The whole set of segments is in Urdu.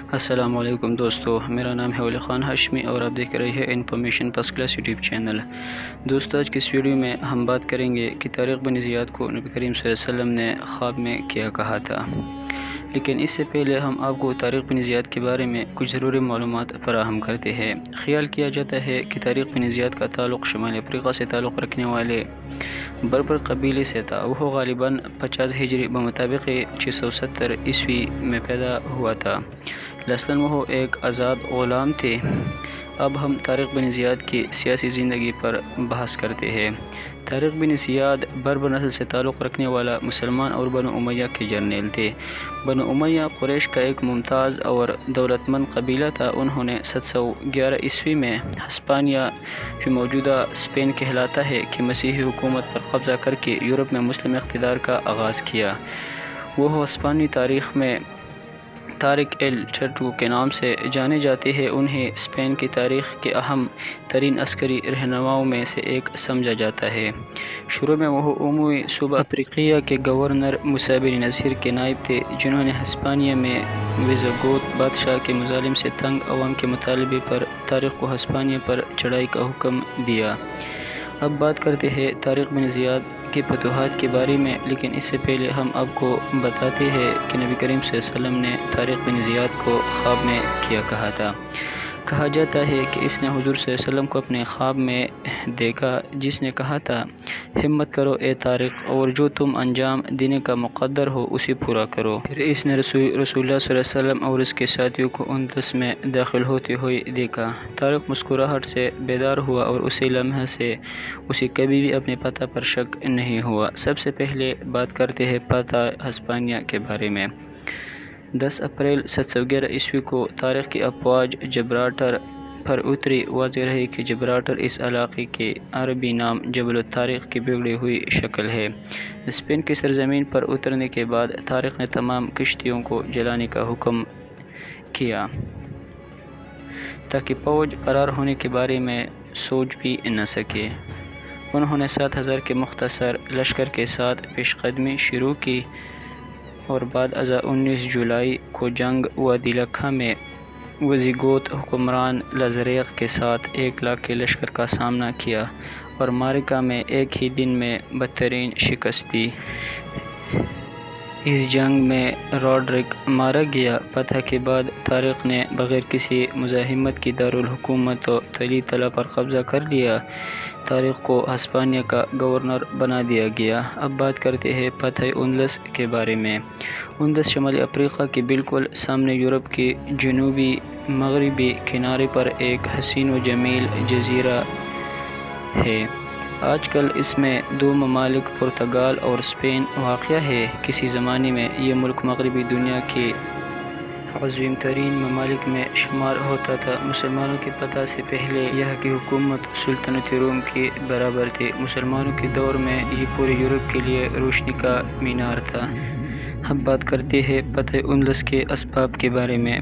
السلام علیکم دوستو، میرا نام ہے ولی خان ہاشمی اور آپ دیکھ رہے ہیں information first class YouTube channel. دوستو، آج کی اس ویڈیو میں ہم بات کریں گے کہ طارق بن زیاد کو نبی کریم صلی اللہ علیہ وسلم نے خواب میں کیا کہا تھا۔ لیکن اس سے پہلے ہم آپ کو طارق بن زیاد کے بارے میں کچھ ضروری معلومات فراہم کرتے ہیں۔ خیال کیا جاتا ہے کہ طارق بن زیاد کا تعلق شمال افریقہ سے تعلق رکھنے والے بربر قبیلے سے تھا۔ وہ غالباً 50 ہجری بمطابق 670 عیسوی میں پیدا ہوا تھا۔ اصلاً وہ ایک آزاد غلام تھے۔ اب ہم طارق بن زیاد کی سیاسی زندگی پر بحث کرتے ہیں۔ طارق بن زیاد بربر نسل سے تعلق رکھنے والا مسلمان اور بنو امیہ کے جرنیل تھے۔ بنو امیہ قریش کا ایک ممتاز اور دولت مند قبیلہ تھا۔ انہوں نے 711 عیسوی میں ہسپانیہ، جو موجودہ اسپین کہلاتا ہے، کی مسیحی حکومت پر قبضہ کر کے یورپ میں مسلم اقتدار کا آغاز کیا۔ وہ ہسپانوی تاریخ میں طارق ایل ٹرٹو کے نام سے جانے جاتے ہیں۔ انہیں اسپین کی تاریخ کے اہم ترین عسکری رہنماؤں میں سے ایک سمجھا جاتا ہے۔ شروع میں وہ عمومی صوبہ افریقیہ کے گورنر موسیٰ بن نصیر کے نائب تھے، جنہوں نے ہسپانیہ میں ویزیگوت بادشاہ کے مظالم سے تنگ عوام کے مطالبے پر طارق کو ہسپانیہ پر چڑھائی کا حکم دیا۔ اب بات کرتے ہیں طارق بن زیاد کے فتوحات کے بارے میں، لیکن اس سے پہلے ہم آپ کو بتاتے ہیں کہ نبی کریم صلی اللہ علیہ وسلم نے طارق بن زیاد کو خواب میں کیا کہا تھا۔ کہا جاتا ہے کہ اس نے حضور صلی اللہ علیہ وسلم کو اپنے خواب میں دیکھا، جس نے کہا تھا، ہمت کرو اے طارق، اور جو تم انجام دینے کا مقدر ہو اسے پورا کرو۔ پھر اس نے رسول اللہ صلی اللہ علیہ وسلم اور اس کے ساتھیوں کو اندلس میں داخل ہوتے ہوئے دیکھا۔ طارق مسکراہٹ سے بیدار ہوا اور اسی لمحے سے اسے کبھی بھی اپنے پتہ پر شک نہیں ہوا۔ سب سے پہلے بات کرتے ہیں پتہ ہسپانیہ کے بارے میں۔ 10 اپریل 711 عیسوی کو طارق کی افواج جبرالٹر پر اتری۔ واضح رہے کہ جبرالٹر اس علاقے کے عربی نام جبل الطارق کی بگڑی ہوئی شکل ہے۔ اسپین کی سرزمین پر اترنے کے بعد طارق نے تمام کشتیوں کو جلانے کا حکم کیا تاکہ فوج فرار ہونے کے بارے میں سوچ بھی نہ سکے۔ انہوں نے 7000 کے مختصر لشکر کے ساتھ پیش قدمی شروع کی اور بعد ازاں 19 جولائی کو جنگ وادی لکھا میں ویزیگوت حکمران لازریغ کے ساتھ 1,00,000 کے لشکر کا سامنا کیا اور معرکہ میں ایک ہی دن میں بدترین شکست دی۔ اس جنگ میں روڈرک مارا گیا۔ فتح کے بعد طارق نے بغیر کسی مزاحمت کی دارالحکومت طلی پر قبضہ کر لیا۔ طارق کو ہسپانیہ کا گورنر بنا دیا گیا۔ اب بات کرتے ہیں فتح اندلس کے بارے میں۔ اندلس شمالی افریقہ کے بالکل سامنے یورپ کے جنوبی مغربی کنارے پر ایک حسین و جمیل جزیرہ ہے۔ آج کل اس میں 2 ممالک پرتگال اور اسپین واقع ہے۔ کسی زمانے میں یہ ملک مغربی دنیا کے عظیم ترین ممالک میں شمار ہوتا تھا۔ مسلمانوں کے فتح سے پہلے یہاں کی حکومت سلطنت روم کے برابر تھی۔ مسلمانوں کے دور میں یہ پورے یورپ کے لیے روشنی کا مینار تھا۔ اب بات کرتے ہیں فتح اندلس کے اسباب کے بارے میں۔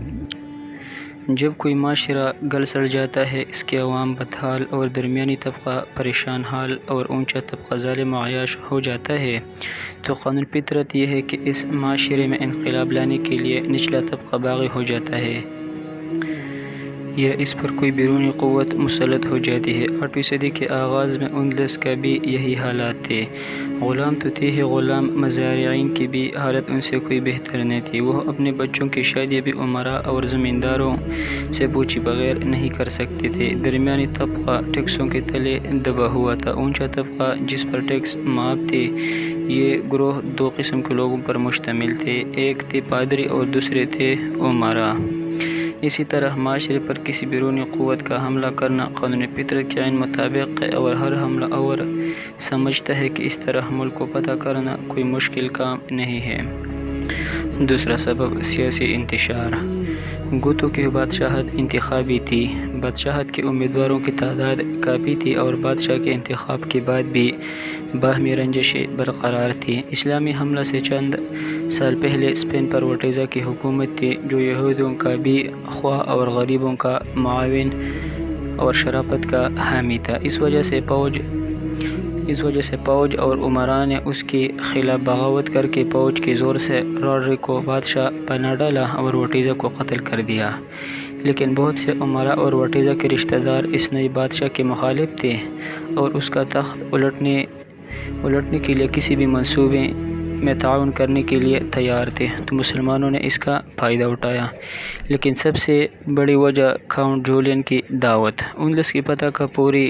جب کوئی معاشرہ گل سڑ جاتا ہے، اس کے عوام بدحال اور درمیانی طبقہ پریشان حال اور اونچا طبقہ ظالم و عیاش ہو جاتا ہے، تو قانون فطرت یہ ہے کہ اس معاشرے میں انقلاب لانے کے لیے نچلا طبقہ باغی ہو جاتا ہے یا اس پر کوئی بیرونی قوت مسلط ہو جاتی ہے۔ 8ویں صدی کے آغاز میں اندلس کا بھی یہی حالات تھے۔ غلام تو تھے ہی غلام، مزارعین کی بھی حالت ان سے کوئی بہتر نہیں تھی۔ وہ اپنے بچوں کی شادی بھی امراء اور زمینداروں سے پوچھے بغیر نہیں کر سکتے تھے۔ درمیانی طبقہ ٹیکسوں کے تلے دبا ہوا تھا۔ اونچا طبقہ جس پر ٹیکس معاف تھے، یہ گروہ 2 قسم کے لوگوں پر مشتمل تھے، ایک تھے پادری اور دوسرے تھے امراء۔ اسی طرح معاشرے پر کسی بیرونی قوت کا حملہ کرنا قانون فطرت کے عین مطابق ہے، اور ہر حملہ آور سمجھتا ہے کہ اس طرح ملک کو فتح کرنا کوئی مشکل کام نہیں ہے۔ دوسرا سبب سیاسی انتشار۔ گوتوں کی بادشاہت انتخابی تھی۔ بادشاہت کے امیدواروں کی تعداد کافی تھی اور بادشاہ کے انتخاب کے بعد بھی باہمی رنجشیں برقرار تھیں۔ اسلامی حملہ سے چند سال پہلے اسپین پر ورٹیزا کی حکومت تھی، جو یہودیوں کا بھی خواہ اور غریبوں کا معاون اور شرافت کا حامی تھا۔ اس وجہ سے فوج اس وجہ سے فوج اور عمرا نے اس کے خلاف بغاوت کر کے فوج کے زور سے راڈرک کو بادشاہ بنا ڈالا اور وٹیزا کو قتل کر دیا، لیکن بہت سے عمرا اور وٹیزا کے رشتہ دار اس نئے بادشاہ کے مخالف تھے اور اس کا تخت الٹنے کے لیے کسی بھی منصوبے میں تعاون کرنے کے لیے تیار تھے، تو مسلمانوں نے اس کا فائدہ اٹھایا۔ لیکن سب سے بڑی وجہ کاؤنٹ جولین کی دعوت اندلس کی فتح کا پوری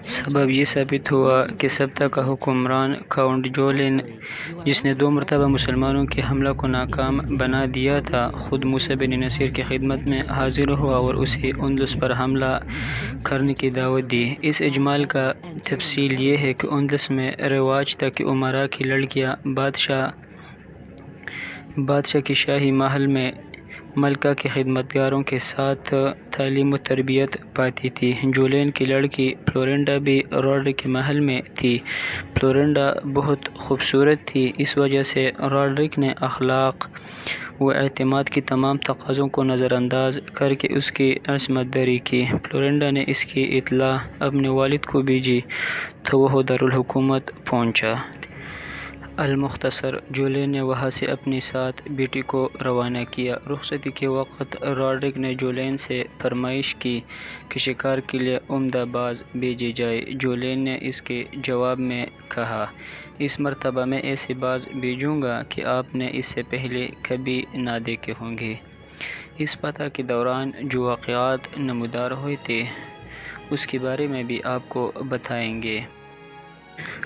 سبب یہ ثابت ہوا کہ سبتہ کا حکمران کاؤنٹ جولین، جس نے 2 مرتبہ مسلمانوں کے حملہ کو ناکام بنا دیا تھا، خود موسیٰ بن نصیر کی خدمت میں حاضر ہوا اور اسے اندلس پر حملہ کرنے کی دعوت دی۔ اس اجمال کا تفصیل یہ ہے کہ اندلس میں رواج تھا کہ عمرا کی لڑکیاں بادشاہ کی شاہی محل میں ملکہ کے خدمتگاروں کے ساتھ تعلیم و تربیت پاتی تھی۔ جولین کی لڑکی فلورینڈا بھی راڈرک کے محل میں تھی۔ فلورینڈا بہت خوبصورت تھی، اس وجہ سے راڈرک نے اخلاق و اعتماد کی تمام تقاضوں کو نظر انداز کر کے اس کی عصمت دری کی۔ فلورینڈا نے اس کی اطلاع اپنے والد کو بھیجی تو وہ دارالحکومت پہنچا۔ المختصر، جولین نے وہاں سے اپنے ساتھ بیٹی کو روانہ کیا۔ رخصتی کے وقت راڈرک نے جولین سے فرمائش کی کہ شکار کے لیے عمدہ باز بھیجے جائے۔ جولین نے اس کے جواب میں کہا، اس مرتبہ میں ایسے باز بھیجوں گا کہ آپ نے اس سے پہلے کبھی نہ دیکھے ہوں گے۔ اس فتح کے دوران جو واقعات نمودار ہوئے تھے اس کے بارے میں بھی آپ کو بتائیں گے۔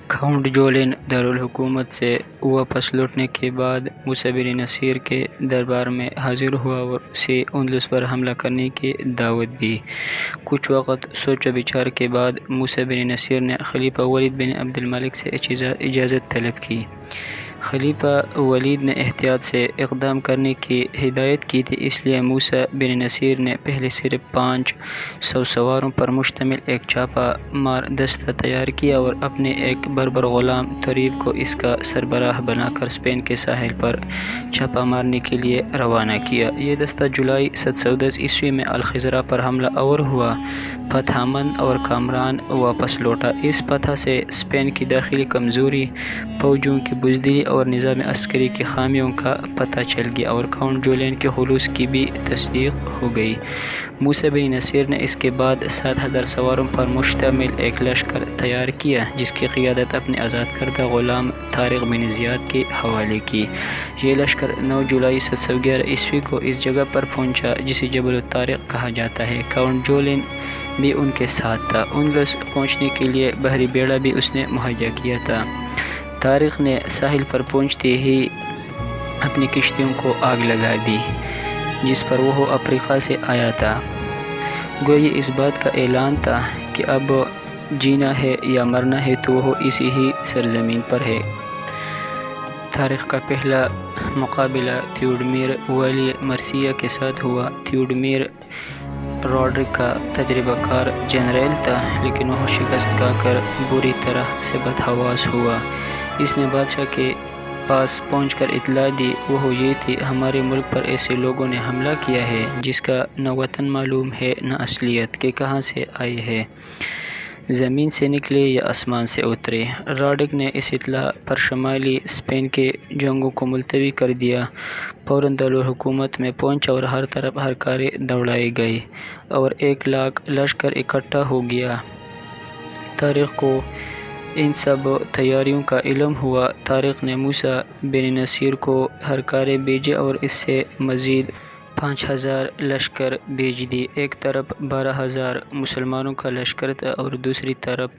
کاؤنٹ جولین دارالحکومت سے واپس لوٹنے کے بعد موسیٰ بن نصیر کے دربار میں حاضر ہوا اور اسے اندلس پر حملہ کرنے کی دعوت دی۔ کچھ وقت سوچ و بچار کے بعد موسیٰ بن نصیر نے خلیفہ ولید بن عبد الملک سے اجازت طلب کی۔ خلیفہ ولید نے احتیاط سے اقدام کرنے کی ہدایت کی تھی، اس لیے موسیٰ بن نصیر نے پہلے صرف 500 سواروں پر مشتمل ایک چھاپہ مار دستہ تیار کیا اور اپنے ایک بربر غلام طریف کو اس کا سربراہ بنا کر اسپین کے ساحل پر چھاپہ مارنے کے لیے روانہ کیا۔ یہ دستہ جولائی 710 عیسوی میں الخضرا پر حملہ آور ہوا، فتح مند اور کامران واپس لوٹا۔ اس فتح سے اسپین کی داخلی کمزوری، فوجوں کی بزدلی اور نظام عسکری کی خامیوں کا پتہ چل گیا اور کاؤنٹ جولین کے خلوص کی بھی تصدیق ہو گئی۔ موسیٰ بن نصیر نے اس کے بعد 7000 سواروں پر مشتمل ایک لشکر تیار کیا، جس کی قیادت اپنے آزاد کردہ غلام طارق بن زیاد کے حوالے کی۔ یہ لشکر 9 جولائی 711 عیسوی کو اس جگہ پر پہنچا جسے جبل الطارق کہا جاتا ہے۔ کاؤنٹ جولین بھی ان کے ساتھ تھا۔ اندلس پہنچنے کے لیے بحری بیڑا بھی اس نے مہیا کیا تھا۔ طارق نے ساحل پر پہنچتے ہی اپنی کشتیوں کو آگ لگا دی جس پر وہ افریقہ سے آیا تھا۔ گویا اس بات کا اعلان تھا کہ اب جینا ہے یا مرنا ہے تو وہ اسی ہی سرزمین پر ہے۔ طارق کا پہلا مقابلہ تھیوڈمیر والی مرسیہ کے ساتھ ہوا۔ تھیوڈمیر راڈرک کا تجربہ کار جنرل تھا، لیکن وہ شکست کھا کر بری طرح سے بدحواس ہوا۔ اس نے بادشاہ کے پاس پہنچ کر اطلاع دی، وہ یہ تھی، ہمارے ملک پر ایسے لوگوں نے حملہ کیا ہے جس کا نہ وطن معلوم ہے نہ اصلیت کہ کہاں سے آئے ہیں، زمین سے نکلے یا آسمان سے اترے۔ راڈرک نے اس اطلاع پر شمالی اسپین کے جنگوں کو ملتوی کر دیا، فوراً دارالحکومت میں پہنچا اور ہر طرف ہرکارے دوڑائے گئے اور 1,00,000 لشکر اکٹھا ہو گیا۔ طارق کو ان سب تیاریوں کا علم ہوا۔ طارق نے موسیٰ بن نصیر کو ہرکارے بھیجے اور اس سے مزید 5000 لشکر بھیج دی۔ ایک طرف 12,000 مسلمانوں کا لشکر تھا اور دوسری طرف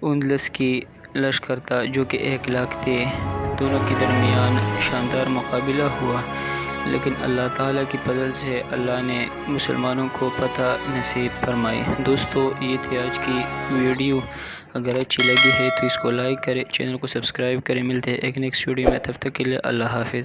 اندلس کی لشکر تھا جو کہ 1,00,000 تھے۔ دونوں کے درمیان شاندار مقابلہ ہوا، لیکن اللہ تعالیٰ کی فضل سے اللہ نے مسلمانوں کو فتح نصیب فرمائی۔ دوستو، یہ تھی آج کی ویڈیو۔ اگر اچھی لگی ہے تو اس کو لائک کریں، چینل کو سبسکرائب کریں۔ ملتے ہیں ایک نیکسٹ ویڈیو میں، تب تک کے لیے اللہ حافظ۔